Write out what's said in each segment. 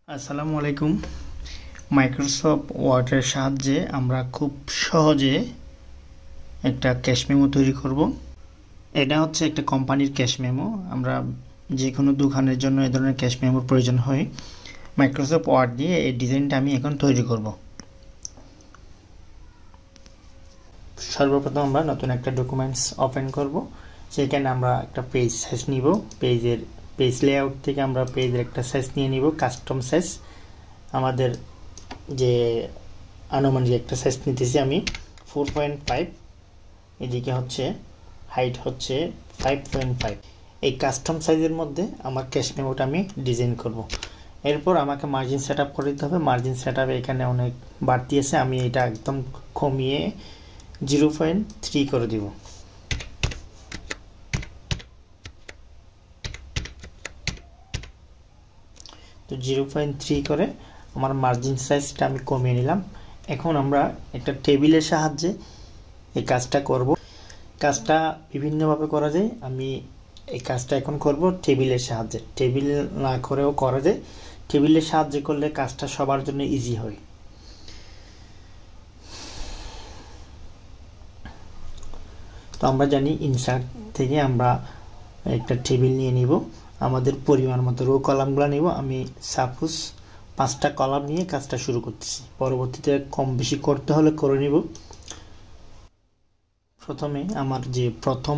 আসসালামু আলাইকুম। মাইক্রোসফট ওয়ার্ডের সাহায্যে আমরা খুব সহজে একটা ক্যাশ মেমো তৈরি করব। এটা হচ্ছে একটা কোম্পানির ক্যাশ মেমো। আমরা যে কোনো দোকানের জন্য এই ধরনের ক্যাশ মেমোর প্রয়োজন হয়। মাইক্রোসফট ওয়ার্ড দিয়ে এই ডিজাইনটা আমি এখন তৈরি করব। সর্বপ্রথম আমরা নতুন একটা ডকুমেন্টস ওপেন করব। সেখানে আমরা একটা পেজ সাইজ নিব। পেজ লেআউট থেকে আমরা পেজের একটা সাইজ নিয়ে নিব, কাস্টম সাইজ। আমাদের যে আনুমানিক একটা সাইজ নিতেছি আমি 4.5, এদিকে হচ্ছে হাইট হচ্ছে 5.5। এই কাস্টম সাইজের মধ্যে আমার ক্যাশ মেমোটা আমি ডিজাইন করব। এরপর আমাকে মার্জিন সেট আপ করে দিতে হবে। মার্জিন সেট আপে এখানে অনেক বাড়তি আছে, আমি এটা একদম কমিয়ে 0.3 করে দিব। তো 0.3 করে আমার মার্জিন সাইজটা আমি কমিয়ে নিলাম। এখন আমরা একটা টেবিলের সাহায্যে এই কাজটা করব। কাজটা বিভিন্নভাবে করা যায়, আমি এই কাজটা এখন করব টেবিলের সাহায্যে। টেবিল না করেও করা যায়, টেবিলের সাহায্যে করলে কাজটা সবার জন্য ইজি হয়। তো আমরা জানি ইনসার্ট থেকে আমরা একটা টেবিল নিয়ে নিব, আমাদের পরিমাণ মতো রো কলামগুলো নিব। আমি সাপোজ 5টা কলাম নিয়ে কাজটা শুরু করতেছি, পরবর্তীতে কম বেশি করতে হলে করে নিব। প্রথমে আমার যে প্রথম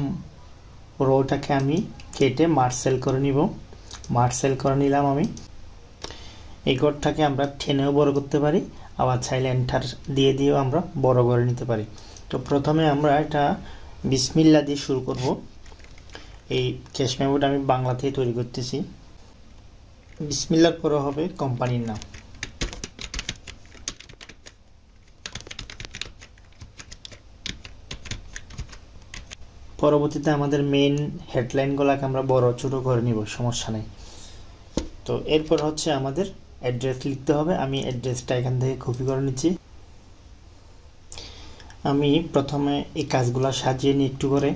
রোটাকে আমি কেটে মার্সেল করে নিব। মার্সেল করে নিলাম আমি। এই কোডটাকে আমরা টেনেও বড় করতে পারি, আবার চাইলে এন্টার দিয়ে দিয়েও আমরা বড় করে নিতে পারি। তো প্রথমে আমরা এটা বিসমিল্লাহ দিয়ে শুরু করব। এই ক্যাশ মেমোটা আমি বাংলাতেই তৈরি করতেছি। বিসমিল্লাহর পরে হবে কোম্পানির নাম। পরবর্তীতে আমাদের মেইন হেডলাইনগুলোকে আমরা বড় ছোট করে নিব, সমস্যা নেই। তো এরপর হচ্ছে আমাদের অ্যাড্রেস লিখতে হবে। আমি অ্যাড্রেসটা এখান থেকে কপি করে নিচ্ছি। আমি প্রথমে এই কাজগুলো সাজিয়ে নিই একটু করে।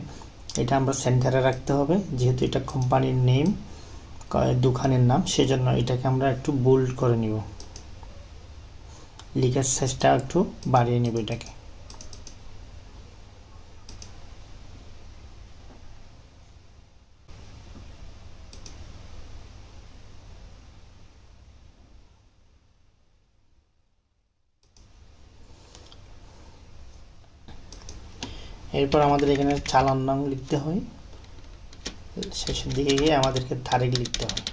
এটা আমরা সেন্টারে রাখতে হবে, যেহেতু এটা কোম্পানির নেম, দোকানের নাম, সেজন্য এটাকে আমরা একটু বোল্ড করে নিব। লেখার সাইজটা একটু বাড়িয়ে নিব এটাকে। এরপর আমাদের এখানে চালান নাম লিখতে হয়, শেষের দিকে গিয়ে আমাদেরকে তারিখ লিখতে হয়।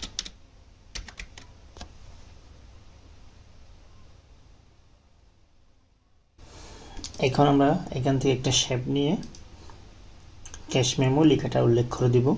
এখন আমরা এখান থেকে একটা শেপ নিয়ে ক্যাশ মেমো লেখাটা উল্লেখ করে দিব।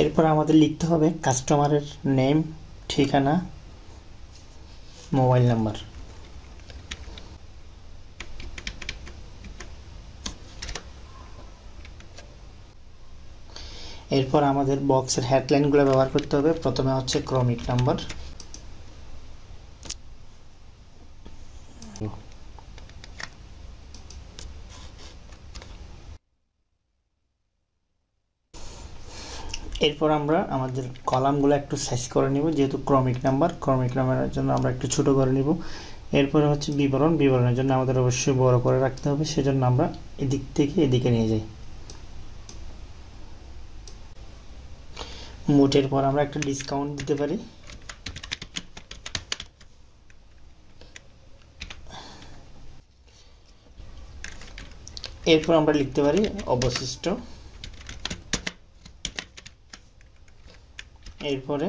এরপর আমাদের লিখতে হবে কাস্টমারের নেম, ঠিকানা, মোবাইল নাম্বার। এরপর আমাদের বক্সের হেডলাইনগুলো ব্যবহার করতে হবে। প্রথমে হচ্ছে ক্রমিক নাম্বার, এরপর আমরা আমাদের কলামগুলো একটু সাইজ করে নিব, যেহেতু ক্রমিক নাম্বারের জন্য আমরা একটু ছোট করে নিব। এরপরে হচ্ছে বিবরণের জন্য আমাদের অবশ্যই বড় করে রাখতে হবে, সেজন্য আমরা এদিক থেকে এদিকে নিয়ে যাই। মোটের পর আমরা একটা ডিসকাউন্ট দিতে পারি। এরপর আমরা লিখতে পারি অবশিষ্ট। এরপরে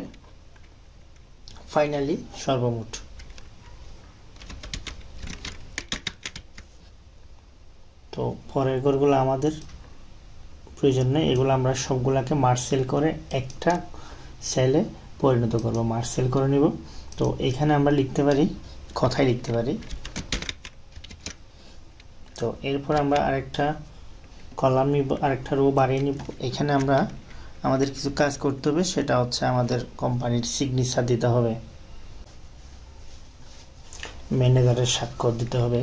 ফাইনালি সর্বমোট। তো পরের ঘরগুলো আমাদের প্রয়োজন নেই, এগুলো আমরা সবগুলাকে মার্সেল করে একটা সেলে পরিণত করব, মার্সেল করে নিব। তো এখানে আমরা লিখতে পারি, কথাই লিখতে পারি। তো এরপর আমরা আরেকটা কলাম নিব, আরেকটা রো বাড়িয়ে নিব। এখানে আমরা আমাদের কিছু কাজ করতে হবে, সেটা হচ্ছে আমাদের কোম্পানির সিগনেচার দিতে হবে, ম্যানেজারের স্বাক্ষর দিতে হবে।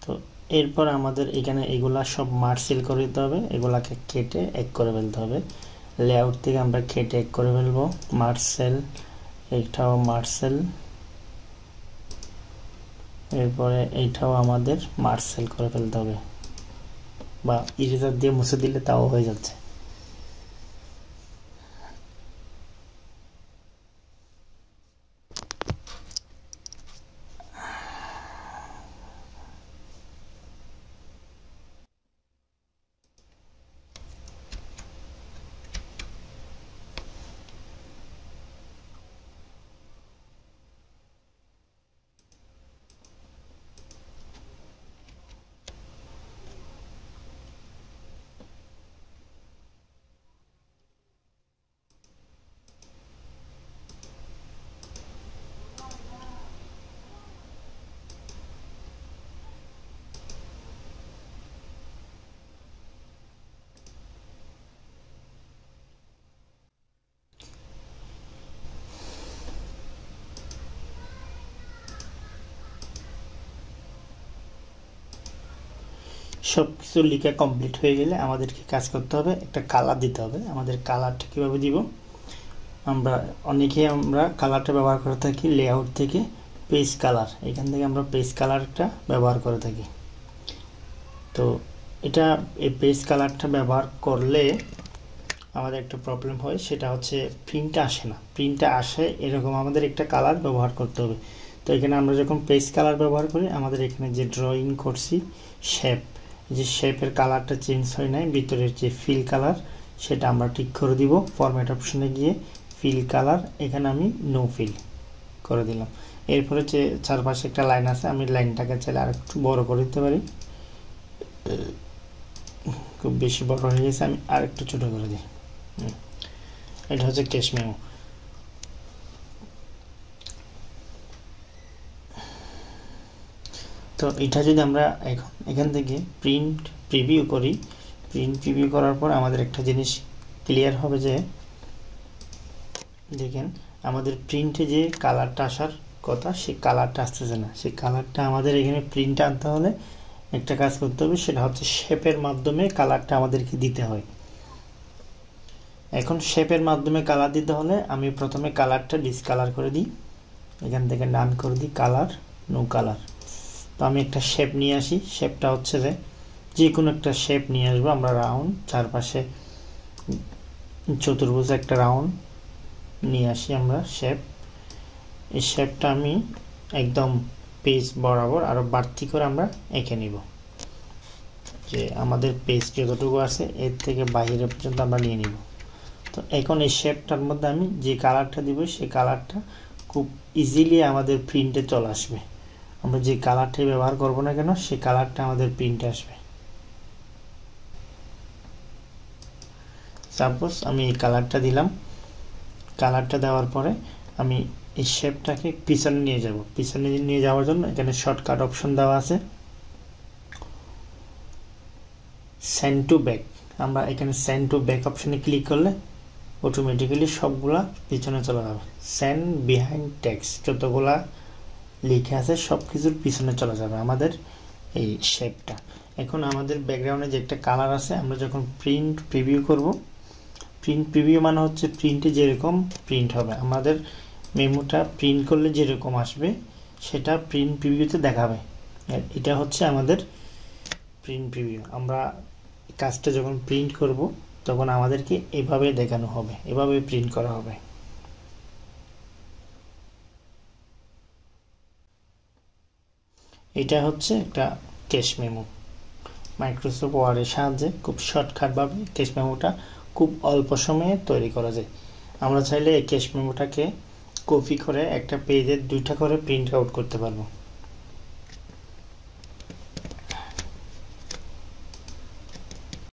তো এরপর আমাদের এখানে এগুলা সব মার্সেল করে দিতে হবে, এগুলাকে কেটে এক করে ফেলতে হবে। লেআউট থেকে আমরা কেটে এক করে ফেলবো, মার্সেল, এইটাও মার্সেল, এরপরে এইটাও আমাদের মার্সেল করে ফেলতে হবে, বা ইরেজার দিয়ে মুছে দিলে তাও হয়ে যাচ্ছে। সবকিছু লিখে কমপ্লিট হয়ে গেলে আমাদেরকে কাজ করতে হবে, একটা কালার দিতে হবে। আমাদের কালারটা কিভাবে দিব, আমরা কালারটা ব্যবহার করে থাকি লেআউট থেকে পেজ কালার, এখান থেকে আমরা পেজ কালারটা ব্যবহার করে থাকি। তো এটা এই পেজ কালারটা ব্যবহার করলে আমাদের একটা প্রবলেম হয়, সেটা হচ্ছে প্রিন্টটা আসে না। প্রিন্টটা আসে এরকম আমাদের একটা কালার ব্যবহার করতে হবে। তো এখানে আমরা যখন পেজ কালার ব্যবহার করি, আমাদের এখানে যে ড্রয়িং করছি শেপ, যে শেপের কালারটা চেঞ্জ হয় নাই, ভিতরের যে ফিল কালার সেটা আমরা ঠিক করে দিব। ফরম্যাট অপশনে গিয়ে ফিল কালার, এখানে আমি নো ফিল করে দিলাম। এরপরে যে চারপাশে একটা লাইন আছে, আমি লাইনটাকে চাইলে আর একটু বড় করে দিতে পারি, খুব বেশি বড় হয়ে গেছে, আমি আর একটু ছোট করে দিই। এটা হচ্ছে ক্যাশ মেমো। তো এটা যদি আমরা এখান থেকে প্রিন্ট প্রিভিউ করি, প্রিন্ট প্রিভিউ করার পর আমাদের একটা জিনিস ক্লিয়ার হবে যে দেখেন আমাদের প্রিন্টে যে কালারটা আসার কথা, সেই কালারটা আসতেছে না। সেই কালারটা আমাদের এখানে প্রিন্ট আনতে হলে একটা কাজ করতে হবে, সেটা হচ্ছে শেপের মাধ্যমে কালারটা আমাদেরকে দিতে হয়। এখন শেপের মাধ্যমে কালার দিতে হলে আমি প্রথমে কালারটা ডিসকালার করে দিই, এখান থেকে নাম করে দিই কালার, নো কালার। তো আমি একটা শেপ নিয়ে আসি, শেপটা হচ্ছে যে কোনো একটা শেপ নিয়ে আসবো আমরা, রাউন্ড, চারপাশে চতুর্ভুজ একটা রাউন্ড নিয়ে আসি আমরা শেপ। এই শেপটা আমি একদম পেজ বরাবর আরো বাড়তি করে আমরা এঁকে নিব, যে আমাদের পেজ যতটুকু আছে এর থেকে বাইরে পর্যন্ত আমরা নিয়ে নিব। তো এখন এই শেপটার মধ্যে আমি যে কালারটা দিব, সেই কালারটা খুব ইজিলি আমাদের প্রিন্টে চলে আসবে। আমরা যে কালারটাই ব্যবহার করব না কেন, সেই কালারটা আমাদের প্রিন্টে আসবে। সাপোজ আমি এই কালারটা দিলাম, কালারটা দেওয়ার পরে আমি এই শেপটাকে পিছনে নিয়ে যাব। পিছনে নিয়ে যাওয়ার জন্য এখানে শর্টকাট অপশন দেওয়া আছে, সেন্ড টু ব্যাক। আমরা এখানে সেন্ড টু ব্যাক অপশনে ক্লিক করলে অটোমেটিক্যালি সবগুলা পিছনে চলে যাবে। সেন্ড বিহাইন্ড টেক্সট, যতগুলা লিখে আছে সব কিছুর পিছনে চলে যাবে আমাদের এই শেপটা। এখন আমাদের ব্যাকগ্রাউন্ডে যে একটা কালার আছে, আমরা যখন প্রিন্ট প্রিভিউ করব, প্রিন্ট প্রিভিউ মানে হচ্ছে প্রিন্টে যেরকম প্রিন্ট হবে, আমাদের মেমোটা প্রিন্ট করলে যেরকম আসবে সেটা প্রিন্ট প্রিভিউতে দেখাবে। এটা হচ্ছে আমাদের প্রিন্ট প্রিভিউ। আমরা কাজটা যখন প্রিন্ট করব তখন আমাদেরকে এভাবে দেখানো হবে, এভাবে প্রিন্ট করা হবে। এটা হচ্ছে একটা ক্যাশ মেমো। মাইক্রোসফট ওয়ার্ডের সাহায্যে খুব শর্টকাটভাবে ক্যাশ মেমোটা খুব অল্প সময়ে তৈরি করা যায়। আমরা চাইলে এই ক্যাশ মেমোটাকে কপি করে একটা পেজের দুইটা করে প্রিন্ট আউট করতে পারবো।